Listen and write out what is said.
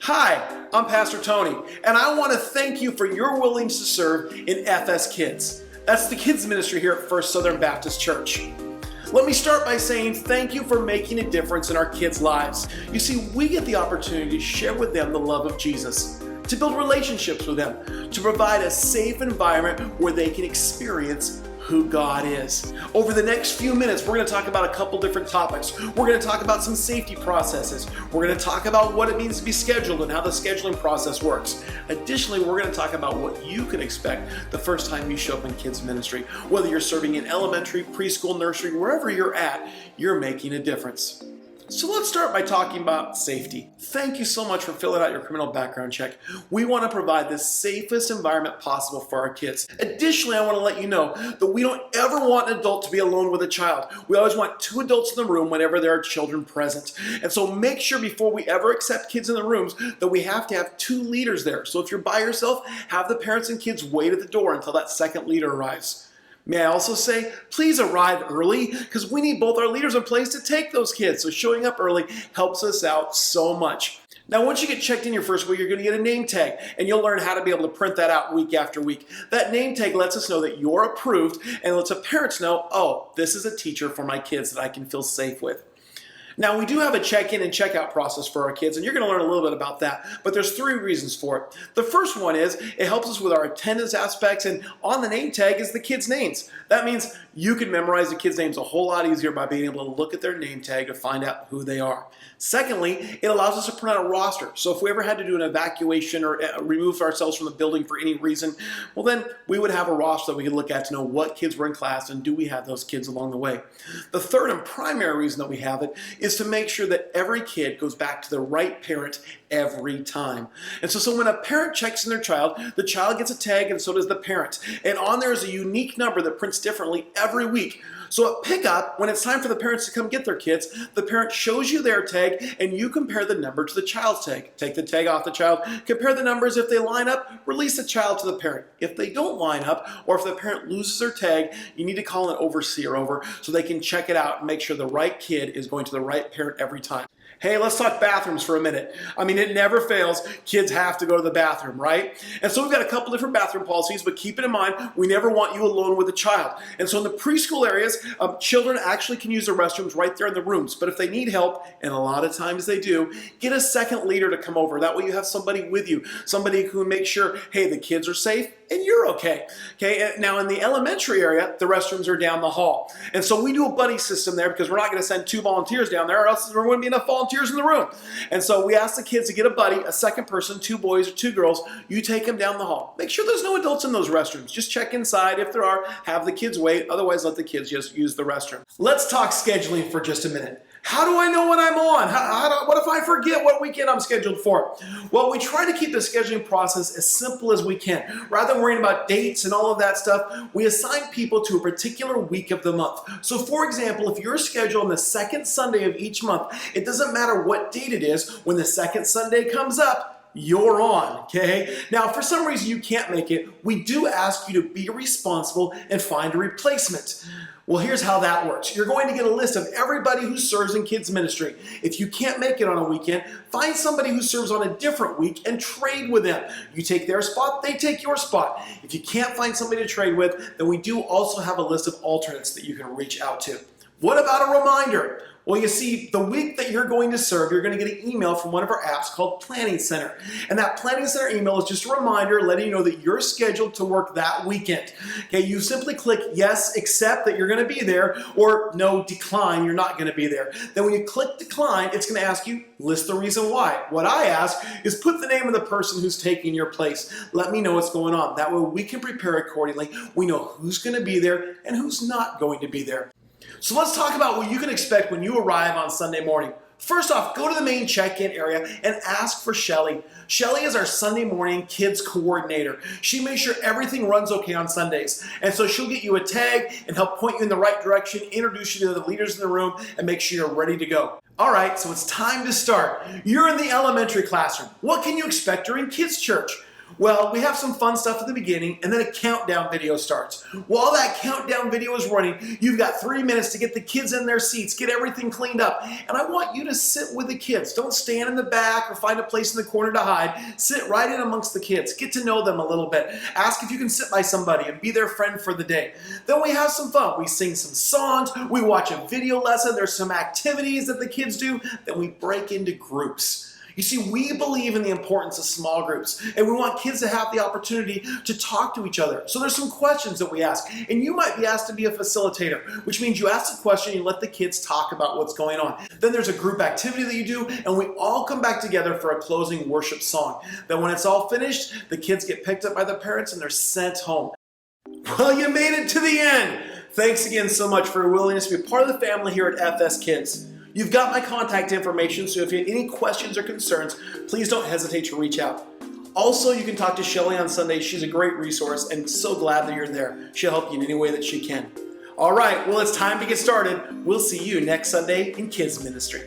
Hi, I'm Pastor Tony, and I want to thank you for your willingness to serve in FS Kids. That's the kids ministry here at First Southern Baptist Church. Let me start by saying thank you for making a difference in our kids' lives. You see, we get the opportunity to share with them the love of Jesus, to build relationships with them, to provide a safe environment where they can experience who God is. Over the next few minutes, we're going to talk about a couple different topics. We're going to talk about some safety processes. We're going to talk about what it means to be scheduled and how the scheduling process works. Additionally, we're going to talk about what you can expect the first time you show up in kids ministry. Whether you're serving in elementary, preschool, nursery, wherever you're at, you're making a difference. So let's start by talking about safety. Thank you so much for filling out your criminal background check. We want to provide the safest environment possible for our kids. Additionally, I want to let you know that we don't ever want an adult to be alone with a child. We always want two adults in the room whenever there are children present. And so make sure before we ever accept kids in the rooms that we have to have two leaders there. So if you're by yourself, have the parents and kids wait at the door until that second leader arrives. May I also say, please arrive early because we need both our leaders in place to take those kids. So showing up early helps us out so much. Now, once you get checked in your first week, you're going to get a name tag, and you'll learn how to be able to print that out week after week. That name tag lets us know that you're approved and lets the parents know, oh, this is a teacher for my kids that I can feel safe with. Now, we do have a check-in and check-out process for our kids, and you're going to learn a little bit about that, but there's three reasons for it. The first one is it helps us with our attendance aspects, and on the name tag is the kids' names. That means you can memorize the kids' names a whole lot easier by being able to look at their name tag to find out who they are. Secondly, it allows us to print out a roster. So if we ever had to do an evacuation or remove ourselves from the building for any reason, well then we would have a roster that we could look at to know what kids were in class and do we have those kids along the way. The third and primary reason that we have it is to make sure that every kid goes back to the right parent every time. And so when a parent checks in their child, the child gets a tag and so does the parent. And on there is a unique number that prints differently every week. So at pickup, when it's time for the parents to come get their kids, the parent shows you their tag and you compare the number to the child's tag. Take the tag off the child, compare the numbers. If they line up, release the child to the parent. If they don't line up, or if the parent loses their tag, you need to call an overseer over so they can check it out and make sure the right kid is going to the right parent every time. Hey, let's talk bathrooms for a minute. I mean, it never fails. Kids have to go to the bathroom, right? And so we've got a couple different bathroom policies, but keep it in mind, we never want you alone with a child. And so in the preschool areas, children actually can use the restrooms right there in the rooms. But if they need help, and a lot of times they do, get a second leader to come over. That way you have somebody with you, somebody who can make sure, hey, the kids are safe and you're okay. Okay. Now in the elementary area, the restrooms are down the hall. And so we do a buddy system there because we're not going to send two volunteers down there or else there wouldn't be enough volunteers in the room. And so we ask the kids to get a buddy, a second person, two boys or two girls. You take them down the hall. Make sure there's no adults in those restrooms. Just check inside. If there are, have the kids wait. Otherwise, let the kids just use the restroom. Let's talk scheduling for just a minute. How do I know when I'm on? What if I forget what weekend I'm scheduled for? Well, we try to keep the scheduling process as simple as we can. Rather than worrying about dates and all of that stuff, we assign people to a particular week of the month. So for example, if you're scheduled on the second Sunday of each month, it doesn't matter what date it is, when the second Sunday comes up, you're on, okay? Now, if for some reason you can't make it, we do ask you to be responsible and find a replacement. Well, here's how that works. You're going to get a list of everybody who serves in kids ministry. If you can't make it on a weekend, find somebody who serves on a different week and trade with them. You take their spot, they take your spot. If you can't find somebody to trade with, then we do also have a list of alternates that you can reach out to. What about a reminder? Well, you see, the week that you're going to serve, you're going to get an email from one of our apps called Planning Center. And that Planning Center email is just a reminder letting you know that you're scheduled to work that weekend. Okay, you simply click yes, accept that you're going to be there, or no, decline, you're not going to be there. Then when you click decline, it's going to ask you, list the reason why. What I ask is put the name of the person who's taking your place. Let me know what's going on. That way we can prepare accordingly. We know who's going to be there and who's not going to be there. So let's talk about what you can expect when you arrive on Sunday morning. First off, go to the main check-in area and ask for Shelly. Shelly is our Sunday morning kids coordinator. She makes sure everything runs okay on Sundays. And so she'll get you a tag and help point you in the right direction, introduce you to the leaders in the room, and make sure you're ready to go. All right, so it's time to start. You're in the elementary classroom. What can you expect during kids' church? Well, we have some fun stuff at the beginning, and then a countdown video starts. While that countdown video is running, you've got 3 minutes to get the kids in their seats, get everything cleaned up, and I want you to sit with the kids. Don't stand in the back or find a place in the corner to hide. Sit right in amongst the kids. Get to know them a little bit. Ask if you can sit by somebody and be their friend for the day. Then we have some fun. We sing some songs. We watch a video lesson. There's some activities that the kids do. Then we break into groups. You see, we believe in the importance of small groups, and we want kids to have the opportunity to talk to each other. So there's some questions that we ask, and you might be asked to be a facilitator, which means you ask the question, you let the kids talk about what's going on. Then there's a group activity that you do, and we all come back together for a closing worship song. Then when it's all finished, the kids get picked up by the parents and they're sent home. Well, you made it to the end. Thanks again so much for your willingness to be part of the family here at FS Kids. You've got my contact information, so if you have any questions or concerns, please don't hesitate to reach out. Also, you can talk to Shelly on Sunday. She's a great resource and so glad that you're there. She'll help you in any way that she can. All right, well, it's time to get started. We'll see you next Sunday in Kids Ministry.